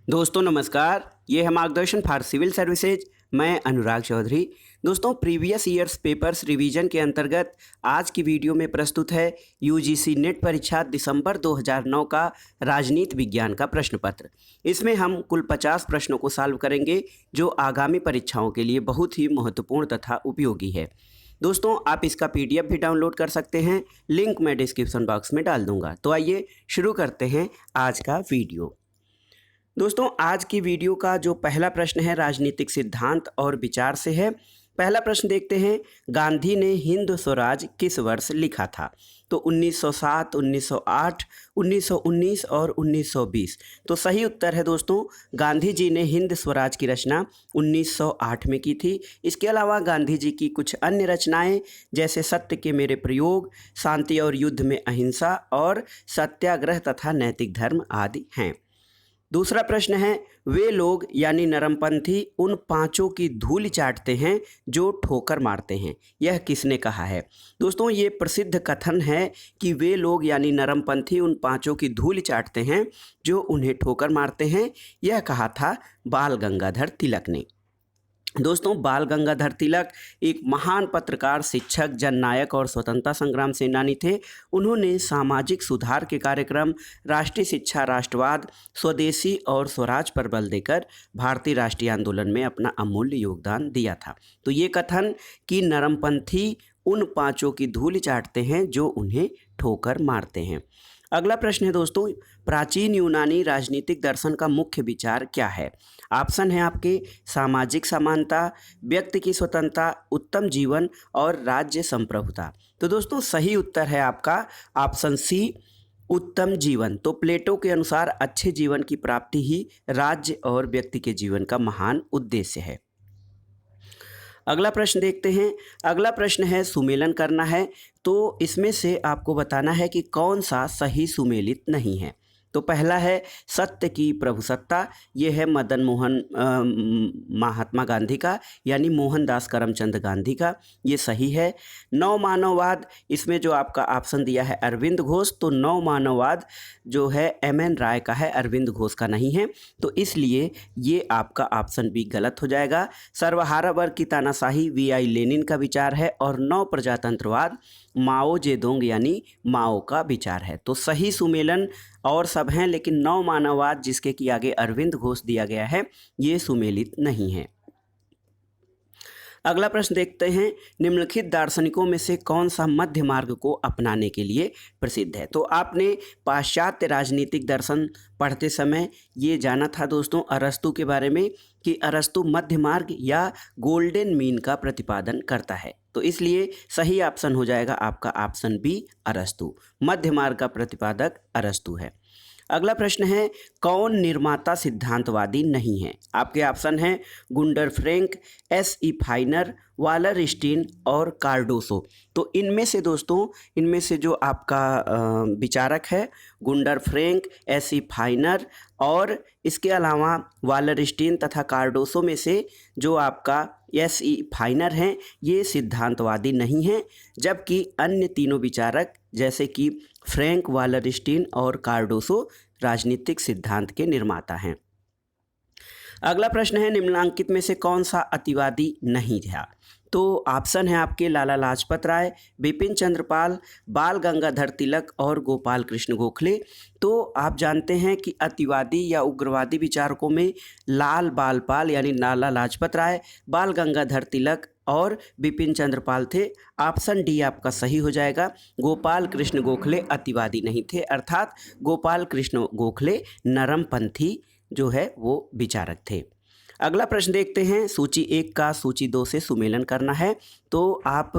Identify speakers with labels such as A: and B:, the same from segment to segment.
A: दोस्तों नमस्कार, ये है मार्गदर्शन फॉर सिविल सर्विसेज। मैं अनुराग चौधरी। दोस्तों प्रीवियस ईयर्स पेपर्स रिवीजन के अंतर्गत आज की वीडियो में प्रस्तुत है यूजीसी नेट परीक्षा दिसंबर 2009 का राजनीति विज्ञान का प्रश्न पत्र। इसमें हम कुल 50 प्रश्नों को सॉल्व करेंगे जो आगामी परीक्षाओं के लिए बहुत ही महत्वपूर्ण तथा उपयोगी है। दोस्तों आप इसका पीडीएफ भी डाउनलोड कर सकते हैं, लिंक मैं डिस्क्रिप्शन बॉक्स में डाल दूंगा। तो आइए शुरू करते हैं आज का वीडियो। दोस्तों आज की वीडियो का जो पहला प्रश्न है राजनीतिक सिद्धांत और विचार से है। पहला प्रश्न देखते हैं, गांधी ने हिंद स्वराज किस वर्ष लिखा था? तो 1907, 1908, 1919 और 1920। तो सही उत्तर है दोस्तों, गांधी जी ने हिंद स्वराज की रचना 1908 में की थी। इसके अलावा गांधी जी की कुछ अन्य रचनाएं जैसे सत्य के मेरे प्रयोग, शांति और युद्ध में अहिंसा और सत्याग्रह तथा नैतिक धर्म आदि हैं। दूसरा प्रश्न है, वे लोग यानी नरमपंथी उन पांचों की धूल चाटते हैं जो ठोकर मारते हैं, यह किसने कहा है? दोस्तों ये प्रसिद्ध कथन है कि वे लोग यानी नरमपंथी उन पांचों की धूल चाटते हैं जो उन्हें ठोकर मारते हैं, यह कहा था बाल गंगाधर तिलक ने। दोस्तों बाल गंगाधर तिलक एक महान पत्रकार, शिक्षक, जननायक और स्वतंत्रता संग्राम सेनानी थे। उन्होंने सामाजिक सुधार के कार्यक्रम, राष्ट्रीय शिक्षा, राष्ट्रवाद, स्वदेशी और स्वराज पर बल देकर भारतीय राष्ट्रीय आंदोलन में अपना अमूल्य योगदान दिया था। तो ये कथन कि नरमपंथी उन पांचों की धूल चाटते हैं जो उन्हें ठोकर मारते हैं। अगला प्रश्न है दोस्तों, प्राचीन यूनानी राजनीतिक दर्शन का मुख्य विचार क्या है? ऑप्शन है आपके सामाजिक समानता, व्यक्ति की स्वतंत्रता, उत्तम जीवन और राज्य संप्रभुता। तो दोस्तों सही उत्तर है आपका ऑप्शन सी, उत्तम जीवन। तो प्लेटो के अनुसार अच्छे जीवन की प्राप्ति ही राज्य और व्यक्ति के जीवन का महान उद्देश्य है। अगला प्रश्न देखते हैं। अगला प्रश्न है सुमेलन करना है, तो इसमें से आपको बताना है कि कौन सा सही सुमेलित नहीं है। तो पहला है सत्य की प्रभुसत्ता, ये है मदन मोहन महात्मा गांधी का यानी मोहनदास करमचंद गांधी का, ये सही है। नव मानववाद, इसमें जो आपका ऑप्शन दिया है अरविंद घोष, तो नव मानववाद जो है एम.एन. राय का है, अरविंद घोष का नहीं है, तो इसलिए ये आपका ऑप्शन बी गलत हो जाएगा। सर्वहारा वर्ग की तानाशाही वी.आई. लेनिन का विचार है और नव प्रजातंत्रवाद माओ जेदोंग यानी माओ का विचार है। तो सही सुमेलन और सब हैं, लेकिन नव मानववाद जिसके कि आगे अरविंद घोष दिया गया है ये सुमेलित नहीं है। अगला प्रश्न देखते हैं, निम्नलिखित दार्शनिकों में से कौन सा मध्य मार्ग को अपनाने के लिए प्रसिद्ध है? तो आपने पाश्चात्य राजनीतिक दर्शन पढ़ते समय ये जाना था दोस्तों अरस्तु के बारे में कि अरस्तु मध्य मार्ग या गोल्डन मीन का प्रतिपादन करता है। तो इसलिए सही ऑप्शन हो जाएगा आपका ऑप्शन बी अरस्तु, मध्य मार्ग का प्रतिपादक अरस्तु है। अगला प्रश्न है, कौन निर्माता सिद्धांतवादी नहीं है? आपके ऑप्शन हैं गुंडर फ्रैंक, एस.ई. फाइनर, वालरस्टीन और कार्डोसो। तो इनमें से दोस्तों इनमें से जो आपका विचारक है गुंडर फ्रैंक, एस.ई. फाइनर और इसके अलावा वालरस्टीन तथा कार्डोसो में से जो आपका एस.ई. फाइनर हैं ये सिद्धांतवादी नहीं हैं, जबकि अन्य तीनों विचारक जैसे कि फ्रैंक, वालरस्टीन और कार्डोसो राजनीतिक सिद्धांत के निर्माता हैं। अगला प्रश्न है, निम्नलिखित में से कौन सा अतिवादी नहीं था? तो ऑप्शन है आपके लाला लाजपत राय, बिपिन चंद्र पाल, बाल गंगाधर तिलक और गोपाल कृष्ण गोखले। तो आप जानते हैं कि अतिवादी या उग्रवादी विचारकों में लाल बालपाल यानी लाला लाजपत राय, बाल गंगाधर तिलक और बिपिन चंद्र पाल थे। ऑप्शन डी आपका सही हो जाएगा, गोपाल कृष्ण गोखले अतिवादी नहीं थे, अर्थात गोपाल कृष्ण गोखले नरमपंथी जो है वो विचारक थे। अगला प्रश्न देखते हैं, सूची 1 का सूची 2 से सुमेलन करना है। तो आप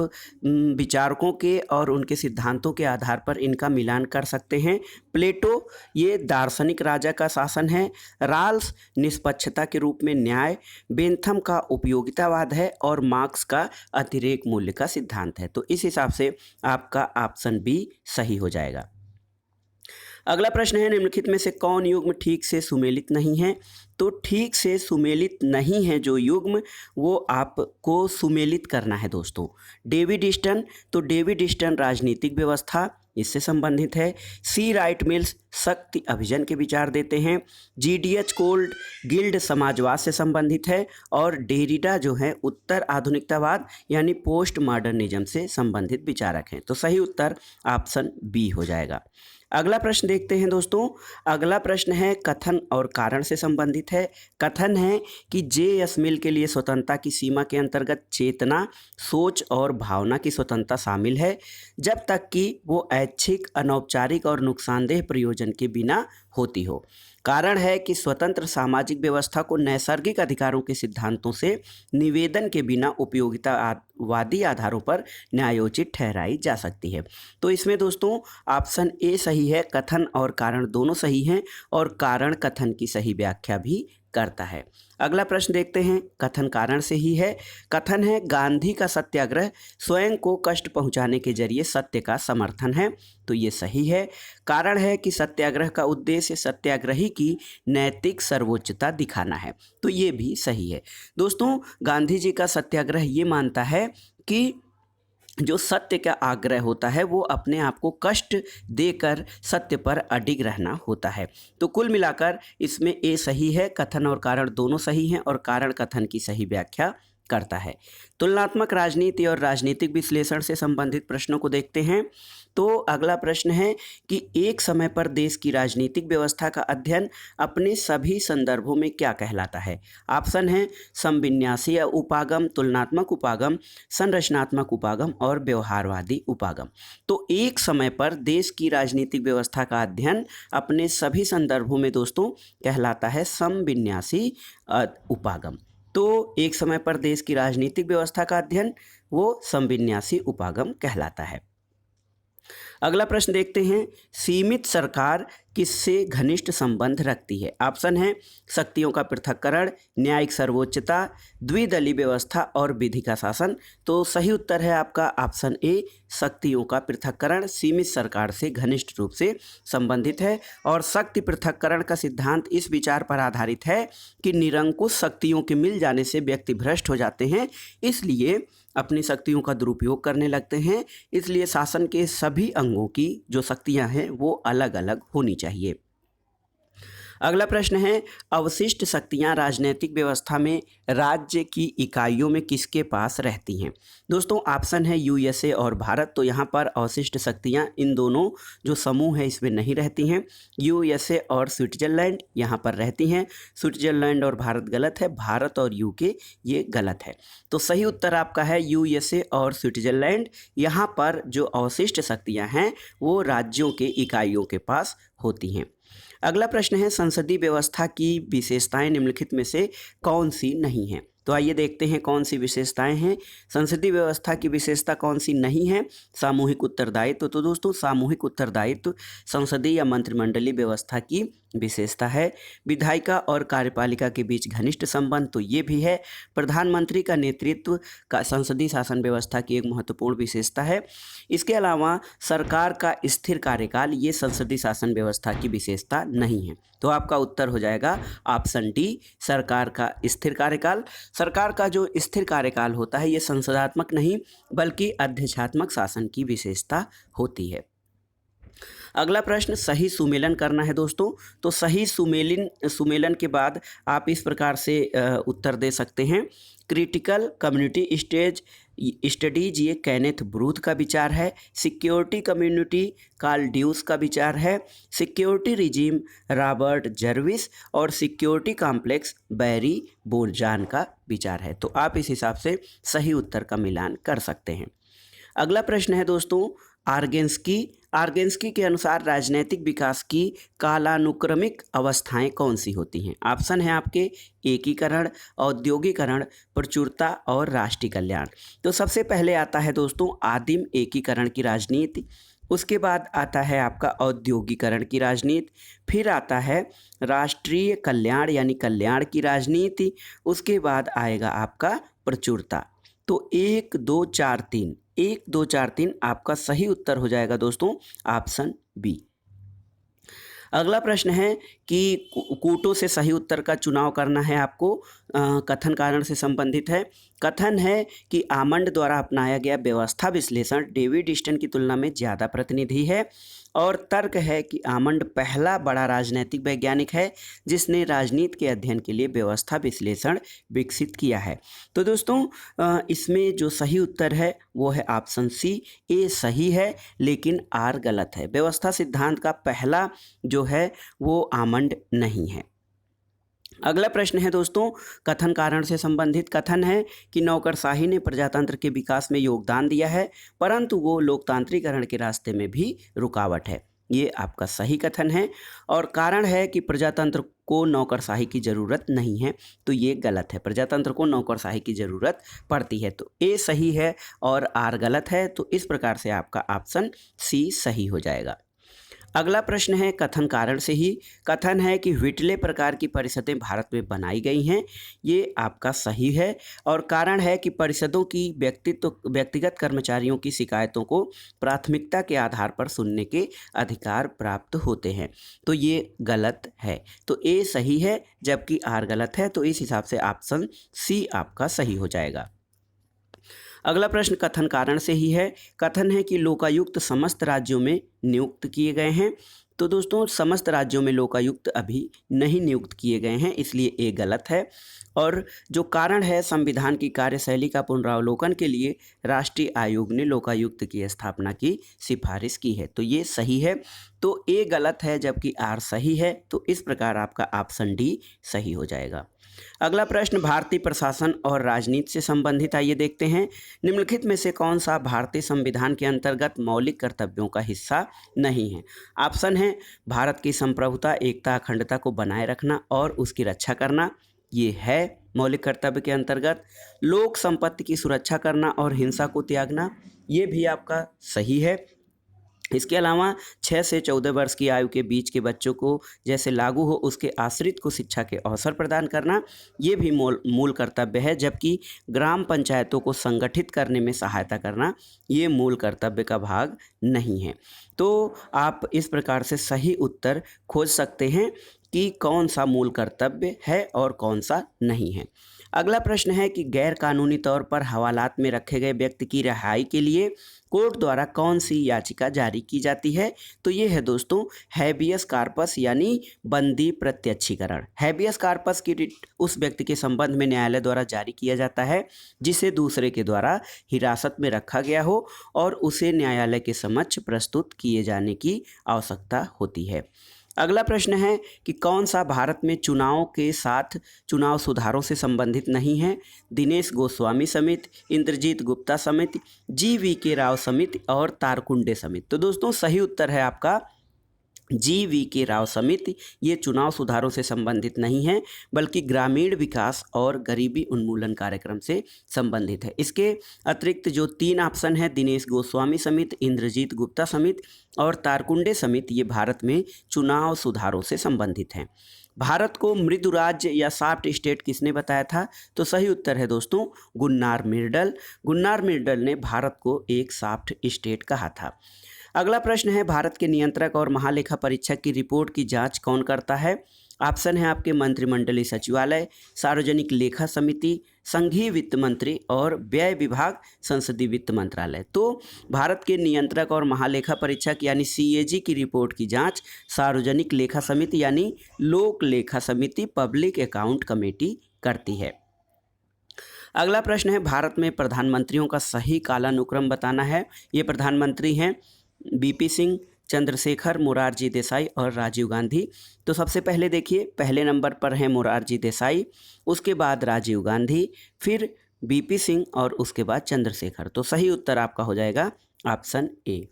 A: विचारकों के और उनके सिद्धांतों के आधार पर इनका मिलान कर सकते हैं। प्लेटो ये दार्शनिक राजा का शासन है, राल्स निष्पक्षता के रूप में न्याय, बेंथम का उपयोगितावाद है और मार्क्स का अतिरेक मूल्य का सिद्धांत है। तो इस हिसाब से आपका ऑप्शन बी सही हो जाएगा। अगला प्रश्न है, निम्नलिखित में से कौन युग्म ठीक से सुमेलित नहीं है? तो ठीक से सुमेलित नहीं है जो युग्म वो आपको सुमेलित करना है दोस्तों। डेविड ईस्टन, तो डेविड ईस्टन राजनीतिक व्यवस्था, इससे संबंधित है। सी राइट मिल्स शक्ति अभियान के विचार देते हैं। जीडीएच कोल्ड गिल्ड समाजवाद से संबंधित है। और डेरिडा जो है उत्तर आधुनिकतावाद यानी पोस्ट मॉडर्निज्म से संबंधित विचारक हैं। तो सही उत्तर ऑप्शन बी हो जाएगा। अगला प्रश्न देखते हैं दोस्तों। अगला प्रश्न है कथन और कारण से संबंधित है। कथन है कि जे.एस. मिल के लिए स्वतंत्रता की सीमा के अंतर्गत चेतना, सोच और भावना की स्वतंत्रता शामिल है, जब तक कि वो ऐच्छिक, अनौपचारिक और नुकसानदेह प्रयोजन के बिना होती हो। कारण है कि स्वतंत्र सामाजिक व्यवस्था को नैसर्गिक अधिकारों के सिद्धांतों से निवेदन के बिना उपयोगितावादी आधारों पर न्यायोचित ठहराई जा सकती है। तो इसमें दोस्तों ऑप्शन ए सही है। कथन और कारण दोनों सही हैं और कारण कथन की सही व्याख्या भी करता है। अगला प्रश्न देखते हैं। कथन कारण से ही है। कथन है गांधी का सत्याग्रह स्वयं को कष्ट पहुंचाने के जरिए सत्य का समर्थन है। तो ये सही है। कारण है कि सत्याग्रह का उद्देश्य सत्याग्रही की नैतिक सर्वोच्चता दिखाना है। तो ये भी सही है। दोस्तों गांधी जी का सत्याग्रह ये मानता है कि जो सत्य का आग्रह होता है वो अपने आप को कष्ट देकर सत्य पर अडिग रहना होता है। तो कुल मिलाकर इसमें ए सही है। कथन और कारण दोनों सही हैं और कारण कथन की सही व्याख्या करता है। तुलनात्मक राजनीति और राजनीतिक विश्लेषण से संबंधित प्रश्नों को देखते हैं। तो अगला प्रश्न है कि एक समय पर देश की राजनीतिक व्यवस्था का अध्ययन अपने सभी संदर्भों में क्या कहलाता है। ऑप्शन है समविन्यासीय उपागम, तुलनात्मक उपागम, संरचनात्मक उपागम और व्यवहारवादी उपागम। तो एक समय पर देश की राजनीतिक व्यवस्था का अध्ययन अपने सभी संदर्भों में दोस्तों कहलाता है समविन्यासी उपागम। तो एक समय पर देश की राजनीतिक व्यवस्था का अध्ययन वो समविन्यासी उपागम कहलाता है। अगला प्रश्न देखते हैं। सीमित सरकार किससे घनिष्ठ संबंध रखती है। ऑप्शन है शक्तियों का पृथक्करण, न्यायिक सर्वोच्चता, द्विदलीय व्यवस्था और विधि का शासन। तो सही उत्तर है आपका ऑप्शन ए शक्तियों का पृथक्करण सीमित सरकार से घनिष्ठ रूप से संबंधित है। और शक्ति पृथक्करण का सिद्धांत इस विचार पर आधारित है कि निरंकुश शक्तियों के मिल जाने से व्यक्ति भ्रष्ट हो जाते हैं, इसलिए अपनी शक्तियों का दुरुपयोग करने लगते हैं। इसलिए शासन के सभी अंगों की जो शक्तियां हैं वो अलग अलग होनी चाहिए। अगला प्रश्न है अवशिष्ट शक्तियां राजनीतिक व्यवस्था में राज्य की इकाइयों में किसके पास रहती हैं। दोस्तों ऑप्शन है यूएसए और भारत। तो यहाँ पर अवशिष्ट शक्तियां इन दोनों जो समूह है इसमें नहीं रहती हैं। यूएसए और स्विट्जरलैंड यहाँ पर रहती हैं। स्विट्जरलैंड और भारत गलत है, भारत और यूके ये गलत है। तो सही उत्तर आपका है यूएसए और स्विट्जरलैंड। यहाँ पर जो अवशिष्ट शक्तियाँ हैं वो राज्यों के इकाइयों के पास होती हैं। अगला प्रश्न है संसदीय व्यवस्था की विशेषताएं निम्नलिखित में से कौन सी नहीं हैं। तो आइए देखते हैं कौन सी विशेषताएं हैं। संसदीय व्यवस्था की विशेषता कौन सी नहीं है। सामूहिक उत्तरदायित्व। तो दोस्तों सामूहिक उत्तरदायित्व संसदीय या मंत्रिमंडलीय व्यवस्था की विशेषता है। विधायिका और कार्यपालिका के बीच घनिष्ठ संबंध। तो ये भी है। प्रधानमंत्री का नेतृत्व का संसदीय शासन व्यवस्था की एक महत्वपूर्ण विशेषता है। इसके अलावा सरकार का स्थिर कार्यकाल ये संसदीय शासन व्यवस्था की विशेषता नहीं है। तो आपका उत्तर हो जाएगा ऑप्शन डी सरकार का स्थिर कार्यकाल। सरकार का जो स्थिर कार्यकाल होता है ये संसदात्मक नहीं बल्कि अध्यक्षात्मक शासन की विशेषता होती है। अगला प्रश्न सही सुमेलन करना है दोस्तों। तो सही सुमेलन के बाद आप इस प्रकार से उत्तर दे सकते हैं। क्रिटिकल कम्युनिटी स्टडीज ये केनेथ ब्रूथ का विचार है। सिक्योरिटी कम्युनिटी कार्ल ड्यूस का विचार है। सिक्योरिटी रिजीम रॉबर्ट जर्विस और सिक्योरिटी कॉम्प्लेक्स बैरी बोरजान का विचार है। तो आप इस हिसाब से सही उत्तर का मिलान कर सकते हैं। अगला प्रश्न है दोस्तों आर्गेन्स्की के अनुसार राजनैतिक विकास की कालानुक्रमिक अवस्थाएं कौन सी होती हैं। ऑप्शन है आपके एकीकरण, औद्योगिकरण, प्रचुरता और राष्ट्रीय कल्याण। तो सबसे पहले आता है दोस्तों आदिम एकीकरण की राजनीति, उसके बाद आता है आपका औद्योगिकरण की राजनीति, फिर आता है राष्ट्रीय कल्याण यानी कल्याण की राजनीति, उसके बाद आएगा आपका प्रचुरता। तो 1 2 4 3 आपका सही उत्तर हो जाएगा दोस्तों ऑप्शन बी। अगला प्रश्न है कि कूटों से सही उत्तर का चुनाव करना है आपको। कथन कारण से संबंधित है। कथन है कि आमंड द्वारा अपनाया गया व्यवस्था विश्लेषण डेविड ईस्टन की तुलना में ज़्यादा प्रतिनिधि है। और तर्क है कि आमंड पहला बड़ा राजनैतिक वैज्ञानिक है जिसने राजनीति के अध्ययन के लिए व्यवस्था विश्लेषण विकसित किया है। तो दोस्तों इसमें जो सही उत्तर है वो है ऑप्शन सी, ए सही है लेकिन आर गलत है। व्यवस्था सिद्धांत का पहला जो है वो आमंड नहीं है। अगला प्रश्न है दोस्तों कथन कारण से संबंधित। कथन है कि नौकरशाही ने प्रजातंत्र के विकास में योगदान दिया है परंतु वो लोकतांत्रिकरण के रास्ते में भी रुकावट है। ये आपका सही कथन है। और कारण है कि प्रजातंत्र को नौकरशाही की ज़रूरत नहीं है, तो ये गलत है। प्रजातंत्र को नौकरशाही की ज़रूरत पड़ती है। तो ए सही है और आर गलत है। तो इस प्रकार से आपका ऑप्शन सी सही हो जाएगा। अगला प्रश्न है कथन कारण से ही। कथन है कि व्हिटले प्रकार की परिषदें भारत में बनाई गई हैं। ये आपका सही है। और कारण है कि परिषदों की व्यक्तिगत कर्मचारियों की शिकायतों को प्राथमिकता के आधार पर सुनने के अधिकार प्राप्त होते हैं। तो ये गलत है। तो ए सही है जबकि आर गलत है। तो इस हिसाब से ऑप्शन सी आपका सही हो जाएगा। अगला प्रश्न कथन कारण से ही है। कथन है कि लोकायुक्त समस्त राज्यों में नियुक्त किए गए हैं। तो दोस्तों समस्त राज्यों में लोकायुक्त अभी नहीं नियुक्त किए गए हैं, इसलिए ये गलत है। और जो कारण है संविधान की कार्यशैली का पुनरावलोकन के लिए राष्ट्रीय आयोग ने लोकायुक्त की स्थापना की सिफारिश की है। तो ये सही है। तो ए गलत है जबकि आर सही है। तो इस प्रकार आपका ऑप्शन डी सही हो जाएगा। अगला प्रश्न भारतीय प्रशासन और राजनीति से संबंधित। आइए देखते हैं निम्नलिखित में से कौन सा भारतीय संविधान के अंतर्गत मौलिक कर्तव्यों का हिस्सा नहीं है। ऑप्शन है भारत की संप्रभुता, एकता, अखंडता को बनाए रखना और उसकी रक्षा करना, ये है मौलिक कर्तव्य के अंतर्गत। लोक संपत्ति की सुरक्षा करना और हिंसा को त्यागना, ये भी आपका सही है। इसके अलावा 6 से 14 वर्ष की आयु के बीच के बच्चों को जैसे लागू हो उसके आश्रित को शिक्षा के अवसर प्रदान करना, ये भी मूल कर्तव्य है। जबकि ग्राम पंचायतों को संगठित करने में सहायता करना, ये मूल कर्तव्य का भाग नहीं है। तो आप इस प्रकार से सही उत्तर खोज सकते हैं कि कौन सा मूल कर्तव्य है और कौन सा नहीं है। अगला प्रश्न है कि गैर कानूनी तौर पर हवालात में रखे गए व्यक्ति की रिहाई के लिए कोर्ट द्वारा कौन सी याचिका जारी की जाती है। तो ये है दोस्तों हैबियस कार्पस यानी बंदी प्रत्यक्षीकरण। हैबियस कार्पस की रिट उस व्यक्ति के संबंध में न्यायालय द्वारा जारी किया जाता है जिसे दूसरे के द्वारा हिरासत में रखा गया हो और उसे न्यायालय के समक्ष प्रस्तुत किए जाने की आवश्यकता होती है। अगला प्रश्न है कि कौन सा भारत में चुनाव के साथ चुनाव सुधारों से संबंधित नहीं है। दिनेश गोस्वामी समिति, इंद्रजीत गुप्ता समिति, GV.K. राव समिति और तारकुंडे समिति। तो दोस्तों सही उत्तर है आपका GV.K. राव समिति। ये चुनाव सुधारों से संबंधित नहीं है बल्कि ग्रामीण विकास और गरीबी उन्मूलन कार्यक्रम से संबंधित है। इसके अतिरिक्त जो 3 ऑप्शन है दिनेश गोस्वामी समिति, इंद्रजीत गुप्ता समिति और तारकुंडे समिति, ये भारत में चुनाव सुधारों से संबंधित हैं। भारत को मृदु राज्य या सॉफ्ट स्टेट किसने बताया था। तो सही उत्तर है दोस्तों गुन्नार मिर्डल। गुन्नार मिर्डल ने भारत को एक सॉफ्ट स्टेट कहा था। अगला प्रश्न है भारत के नियंत्रक और महालेखा परीक्षक की रिपोर्ट की जांच कौन करता है। ऑप्शन है आपके मंत्रिमंडलीय सचिवालय, सार्वजनिक लेखा समिति, संघीय वित्त मंत्री और व्यय विभाग, संसदीय वित्त मंत्रालय। तो भारत के नियंत्रक और महालेखा परीक्षक यानी CAG की रिपोर्ट की जांच सार्वजनिक लेखा समिति यानी लोक लेखा समिति, पब्लिक अकाउंट कमेटी करती है। अगला प्रश्न है भारत में प्रधानमंत्रियों का सही कालानुक्रम बताना है। ये प्रधानमंत्री हैं BP सिंह, चंद्रशेखर, मोरारजी देसाई और राजीव गांधी। तो सबसे पहले देखिए पहले नंबर पर हैं मोरारजी देसाई, उसके बाद राजीव गांधी, फिर BP सिंह और उसके बाद चंद्रशेखर। तो सही उत्तर आपका हो जाएगा ऑप्शन ए।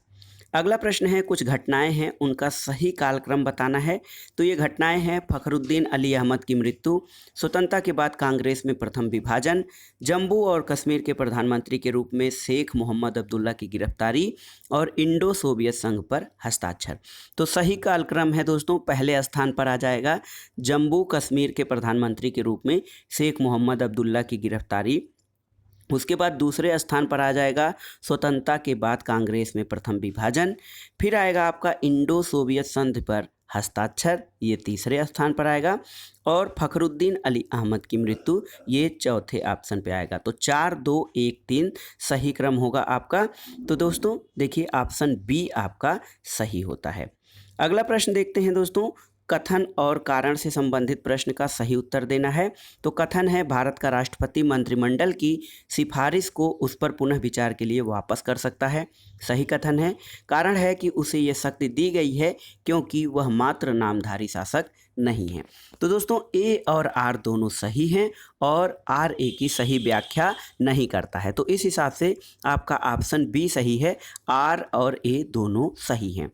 A: अगला प्रश्न है कुछ घटनाएं हैं उनका सही कालक्रम बताना है। तो ये घटनाएं हैं फखरुद्दीन अली अहमद की मृत्यु, स्वतंत्रता के बाद कांग्रेस में प्रथम विभाजन, जम्मू और कश्मीर के प्रधानमंत्री के रूप में शेख मोहम्मद अब्दुल्ला की गिरफ्तारी और इंडो सोवियत संघ पर हस्ताक्षर। तो सही कालक्रम है दोस्तों पहले स्थान पर आ जाएगा जम्मू कश्मीर के प्रधानमंत्री के रूप में शेख मोहम्मद अब्दुल्ला की गिरफ्तारी उसके बाद दूसरे स्थान पर आ जाएगा स्वतंत्रता के बाद कांग्रेस में प्रथम विभाजन। फिर आएगा आपका इंडो सोवियत संधि पर हस्ताक्षर, ये तीसरे स्थान पर आएगा। और फखरुद्दीन अली अहमद की मृत्यु, ये चौथे ऑप्शन पे आएगा। तो 4 2 1 3 सही क्रम होगा आपका। तो दोस्तों देखिए ऑप्शन बी आपका सही होता है। अगला प्रश्न देखते हैं दोस्तों, कथन और कारण से संबंधित प्रश्न का सही उत्तर देना है। तो कथन है, भारत का राष्ट्रपति मंत्रिमंडल की सिफारिश को उस पर पुनः विचार के लिए वापस कर सकता है, सही कथन है। कारण है कि उसे ये शक्ति दी गई है क्योंकि वह मात्र नामधारी शासक नहीं है। तो दोस्तों ए और आर दोनों सही हैं और आर ए की सही व्याख्या नहीं करता है। तो इस हिसाब से आपका ऑप्शन बी सही है, आर और ए दोनों सही हैं।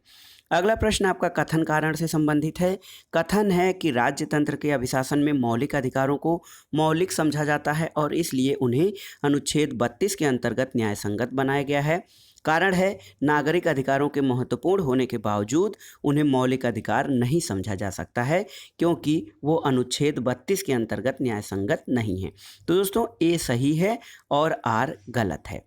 A: अगला प्रश्न आपका कथन कारण से संबंधित है। कथन है कि राज्य तंत्र के अभिशासन में मौलिक अधिकारों को मौलिक समझा जाता है और इसलिए उन्हें अनुच्छेद 32 के अंतर्गत न्यायसंगत बनाया गया है। कारण है, नागरिक अधिकारों के महत्वपूर्ण होने के बावजूद उन्हें मौलिक अधिकार नहीं समझा जा सकता है क्योंकि वो अनुच्छेद 32 के अंतर्गत न्यायसंगत नहीं है। तो दोस्तों ए सही है और आर गलत है।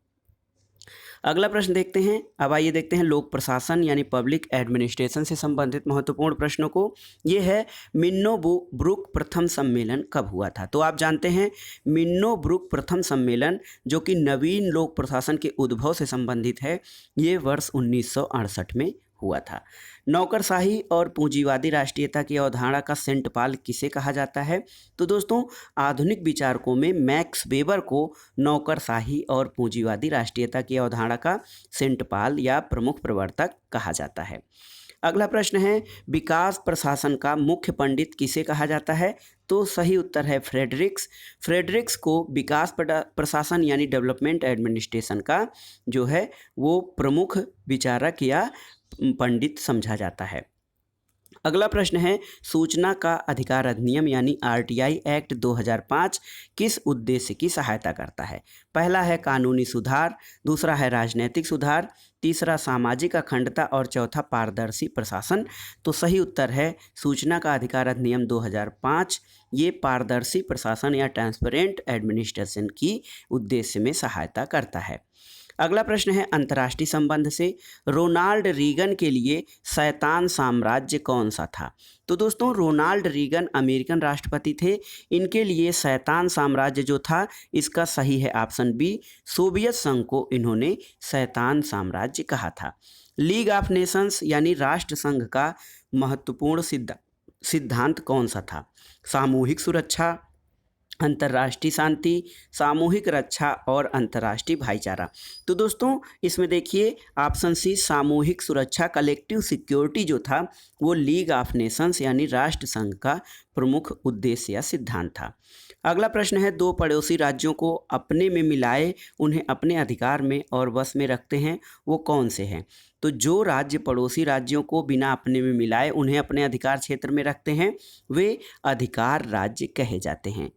A: अगला प्रश्न देखते हैं। अब आइए देखते हैं लोक प्रशासन यानी पब्लिक एडमिनिस्ट्रेशन से संबंधित महत्वपूर्ण प्रश्नों को। ये है, मिन्नो ब्रुक प्रथम सम्मेलन कब हुआ था? तो आप जानते हैं मिन्नो ब्रुक प्रथम सम्मेलन जो कि नवीन लोक प्रशासन के उद्भव से संबंधित है, ये वर्ष 1968 में हुआ था। नौकरशाही और पूंजीवादी राष्ट्रीयता की अवधारणा का सेंट पाल किसे कहा जाता है? तो दोस्तों आधुनिक विचारकों में मैक्स वेबर को नौकरशाही और पूंजीवादी राष्ट्रीयता की अवधारणा का सेंट पाल या प्रमुख प्रवर्तक कहा जाता है। अगला प्रश्न है, विकास प्रशासन का मुख्य पंडित किसे कहा जाता है? तो सही उत्तर है फ्रेडरिक्स। फ्रेडरिक्स को विकास प्रशासन यानी डेवलपमेंट एडमिनिस्ट्रेशन का जो है वो प्रमुख विचारक या पंडित समझा जाता है। अगला प्रश्न है, सूचना का अधिकार अधिनियम यानी आरटीआई एक्ट 2005 किस उद्देश्य की सहायता करता है? पहला है कानूनी सुधार, दूसरा है राजनीतिक सुधार, तीसरा सामाजिक अखंडता और चौथा पारदर्शी प्रशासन। तो सही उत्तर है सूचना का अधिकार अधिनियम 2005, ये पारदर्शी प्रशासन या ट्रांसपेरेंट एडमिनिस्ट्रेशन की उद्देश्य में सहायता करता है। अगला प्रश्न है अंतर्राष्ट्रीय संबंध से, रोनाल्ड रीगन के लिए शैतान साम्राज्य कौन सा था? तो दोस्तों रोनाल्ड रीगन अमेरिकन राष्ट्रपति थे, इनके लिए शैतान साम्राज्य जो था इसका सही है ऑप्शन बी, सोवियत संघ को इन्होंने शैतान साम्राज्य कहा था। लीग ऑफ नेशंस यानी राष्ट्र संघ का महत्वपूर्ण सिद्धांत कौन सा था? सामूहिक सुरक्षा, अंतर्राष्ट्रीय शांति, सामूहिक रक्षा और अंतर्राष्ट्रीय भाईचारा। तो दोस्तों इसमें देखिए ऑप्शन सी सामूहिक सुरक्षा, कलेक्टिव सिक्योरिटी जो था वो लीग ऑफ नेशंस यानी राष्ट्र संघ का प्रमुख उद्देश्य या सिद्धांत था। अगला प्रश्न है, दो पड़ोसी राज्यों को अपने में मिलाए उन्हें अपने अधिकार में और वश में रखते हैं, वो कौन से हैं? तो जो राज्य पड़ोसी राज्यों को बिना अपने में मिलाए उन्हें अपने अधिकार क्षेत्र में रखते हैं वे अधिकार राज्य कहे जाते हैं।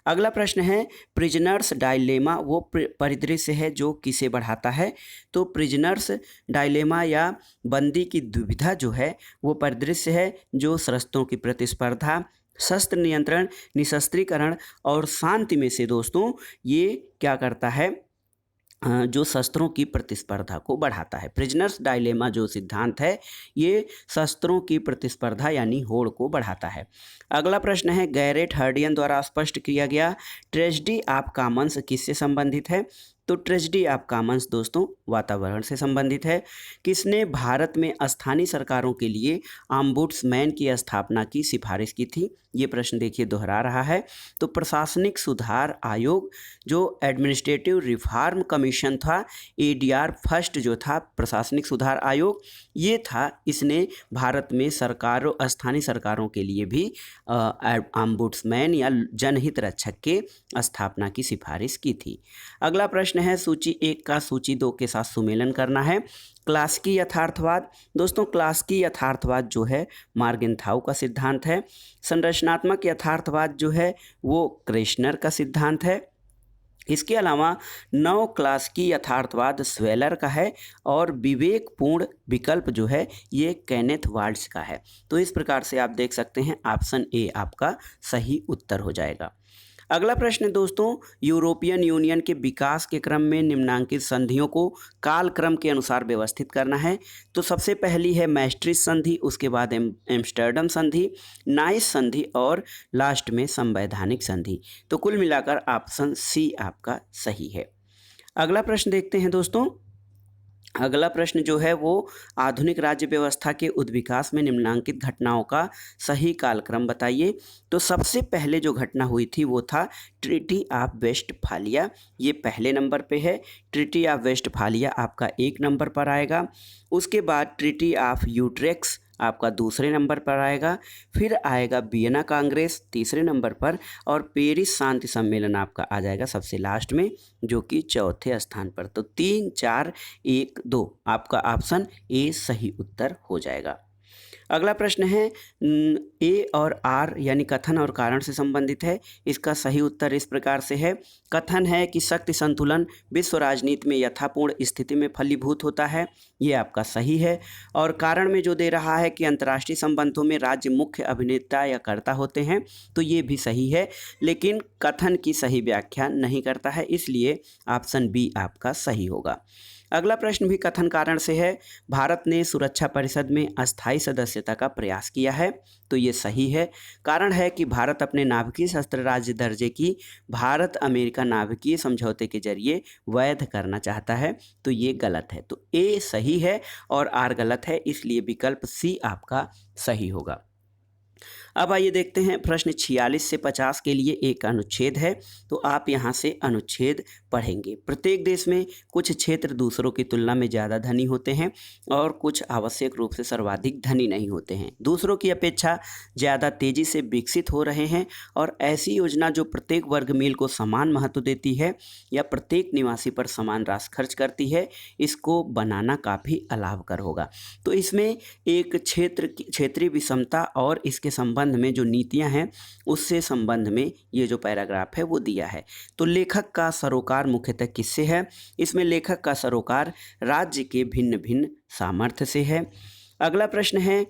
A: अगला प्रश्न है, प्रिजनर्स डायलेमा वो परिदृश्य है जो किसे बढ़ाता है? तो प्रिजनर्स डायलेमा या बंदी की दुविधा जो है वो परिदृश्य है जो शस्त्रों की प्रतिस्पर्धा, शस्त्र नियंत्रण, निशस्त्रीकरण और शांति में से दोस्तों ये क्या करता है, जो शस्त्रों की प्रतिस्पर्धा को बढ़ाता है। प्रिजनर्स डायलेमा जो सिद्धांत है ये शस्त्रों की प्रतिस्पर्धा यानी होड़ को बढ़ाता है। अगला प्रश्न है, गैरेट हर्डियन द्वारा स्पष्ट किया गया ट्रेजेडी ऑफ कॉमन्स किससे संबंधित है? तो ट्रेजेडी ऑफ कॉमन्स दोस्तों वातावरण से संबंधित है। किसने भारत में स्थानीय सरकारों के लिए ऑम्बुड्समैन की स्थापना की सिफारिश की थी? ये प्रश्न देखिए दोहरा रहा है। तो प्रशासनिक सुधार आयोग जो एडमिनिस्ट्रेटिव रिफॉर्म कमीशन था, एडीआर फर्स्ट जो था प्रशासनिक सुधार आयोग ये था, इसने भारत में सरकारों स्थानीय सरकारों के लिए भी ऑम्बुड्समैन या जनहित रक्षक के स्थापना की सिफारिश की थी। अगला प्रश्न है, सूची 1 का सूची 2 के साथ सुमेलन करना है। क्लासिकी यथार्थवाद दोस्तों क्लासिकी यथार्थवाद जो है मार्गेनथाउ का सिद्धांत है। संरचनात्मक यथार्थवाद जो है वो क्रेशनर का सिद्धांत है। इसके अलावा नव क्लासिकी यथार्थवाद स्वेलर का है और विवेकपूर्ण विकल्प जो है ये केनेथ वाल्ट्ज का है। तो इस प्रकार से आप देख सकते हैं ऑप्शन ए आपका सही उत्तर हो जाएगा। अगला प्रश्न है दोस्तों, यूरोपियन यूनियन के विकास के क्रम में निम्नांकित संधियों को कालक्रम के अनुसार व्यवस्थित करना है। तो सबसे पहली है मैस्ट्रिच संधि, उसके बाद एम्स्टर्डम संधि, नाइस संधि और लास्ट में संवैधानिक संधि। तो कुल मिलाकर ऑप्शन सी आपका सही है। अगला प्रश्न देखते हैं दोस्तों। अगला प्रश्न जो है वो आधुनिक राज्य व्यवस्था के उद्विकास में निम्नांकित घटनाओं का सही कालक्रम बताइए। तो सबसे पहले जो घटना हुई थी वो था ट्रीटी ऑफ वेस्टफालिया, ये पहले नंबर पे है। ट्रीटी ऑफ वेस्टफालिया आपका 1 नंबर पर आएगा। उसके बाद ट्रीटी ऑफ यूट्रेक्ट आपका दूसरे नंबर पर आएगा। फिर आएगा वियना कांग्रेस तीसरे नंबर पर, और पेरिस शांति सम्मेलन आपका आ जाएगा सबसे लास्ट में, जो कि चौथे स्थान पर। तो 3, 4, 1, 2 आपका ऑप्शन ए सही उत्तर हो जाएगा। अगला प्रश्न है ए और आर यानी कथन और कारण से संबंधित है। इसका सही उत्तर इस प्रकार से है। कथन है कि शक्ति संतुलन विश्व राजनीति में यथापूर्ण स्थिति में फलीभूत होता है, ये आपका सही है। और कारण में जो दे रहा है कि अंतर्राष्ट्रीय संबंधों में राज्य मुख्य अभिनेता या कर्ता होते हैं, तो ये भी सही है, लेकिन कथन की सही व्याख्या नहीं करता है, इसलिए ऑप्शन बी आपका सही होगा। अगला प्रश्न भी कथन कारण से है। भारत ने सुरक्षा परिषद में अस्थायी सदस्यता का प्रयास किया है, तो ये सही है। कारण है कि भारत अपने नाभिकीय शस्त्र राज्य दर्जे की भारत अमेरिका नाभिकीय समझौते के जरिए वैध करना चाहता है, तो ये गलत है। तो ए सही है और आर गलत है, इसलिए विकल्प सी आपका सही होगा। अब आइए देखते हैं प्रश्न 46 से 50 के लिए एक अनुच्छेद है, तो आप यहाँ से अनुच्छेद पढ़ेंगे। प्रत्येक देश में कुछ क्षेत्र दूसरों की तुलना में ज़्यादा धनी होते हैं और कुछ आवश्यक रूप से सर्वाधिक धनी नहीं होते हैं। दूसरों की अपेक्षा ज़्यादा तेज़ी से विकसित हो रहे हैं, और ऐसी योजना जो प्रत्येक वर्ग मील को समान महत्व देती है या प्रत्येक निवासी पर समान राशि खर्च करती है, इसको बनाना काफ़ी अलाभकर होगा। तो इसमें एक क्षेत्रीय विषमता और इसके संबंध में जो नीतियां हैं उससे संबंध में ये जो पैराग्राफ है वो दिया है। तो लेखक का सरोकार मुख्यतः किससे है? इसमें लेखक का सरोकार राज्य के भिन्न भिन्न सामर्थ्य से है। अगला प्रश्न है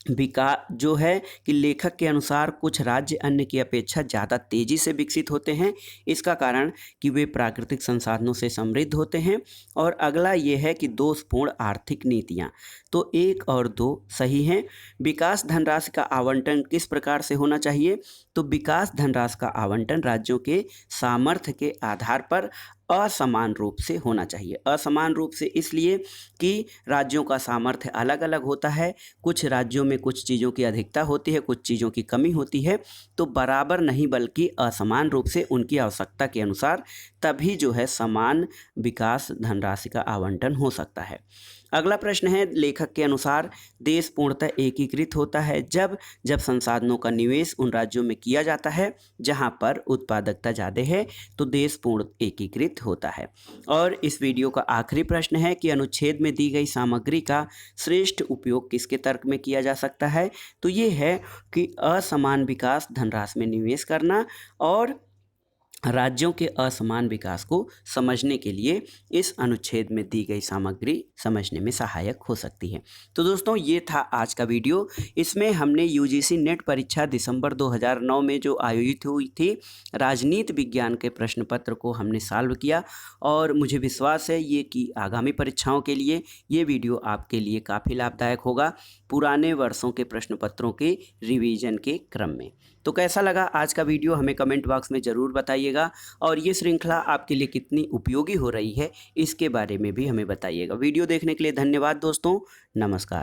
A: विकास जो है कि लेखक के अनुसार कुछ राज्य अन्य की अपेक्षा ज़्यादा तेज़ी से विकसित होते हैं, इसका कारण कि वे प्राकृतिक संसाधनों से समृद्ध होते हैं। और अगला ये है कि दोषपूर्ण आर्थिक नीतियाँ, तो 1 और 2 सही हैं। विकास धनराशि का आवंटन किस प्रकार से होना चाहिए? तो विकास धनराशि का आवंटन राज्यों के सामर्थ्य के आधार पर असमान रूप से होना चाहिए। असमान रूप से इसलिए कि राज्यों का सामर्थ्य अलग अलग होता है। कुछ राज्यों में कुछ चीज़ों की अधिकता होती है, कुछ चीज़ों की कमी होती है, तो बराबर नहीं बल्कि असमान रूप से उनकी आवश्यकता के अनुसार तभी जो है समान विकास धनराशि का आवंटन हो सकता है। अगला प्रश्न है लेखक के अनुसार देश पूर्णतः एकीकृत होता है जब संसाधनों का निवेश उन राज्यों में किया जाता है जहां पर उत्पादकता ज़्यादा है, तो देश पूर्ण एकीकृत होता है। और इस वीडियो का आखिरी प्रश्न है कि अनुच्छेद में दी गई सामग्री का श्रेष्ठ उपयोग किसके तर्क में किया जा सकता है? तो ये है कि असमान विकास धनराशि में निवेश करना और राज्यों के असमान विकास को समझने के लिए इस अनुच्छेद में दी गई सामग्री समझने में सहायक हो सकती है। तो दोस्तों ये था आज का वीडियो। इसमें हमने यूजीसी नेट परीक्षा दिसंबर 2009 में जो आयोजित हुई थी राजनीति विज्ञान के प्रश्न पत्र को हमने सॉल्व किया, और मुझे विश्वास है ये कि आगामी परीक्षाओं के लिए ये वीडियो आपके लिए काफ़ी लाभदायक होगा, पुराने वर्षों के प्रश्न पत्रों के रिवीजन के क्रम में। तो कैसा लगा आज का वीडियो हमें कमेंट बॉक्स में ज़रूर बताइएगा, और ये श्रृंखला आपके लिए कितनी उपयोगी हो रही है इसके बारे में भी हमें बताइएगा। वीडियो देखने के लिए धन्यवाद दोस्तों, नमस्कार।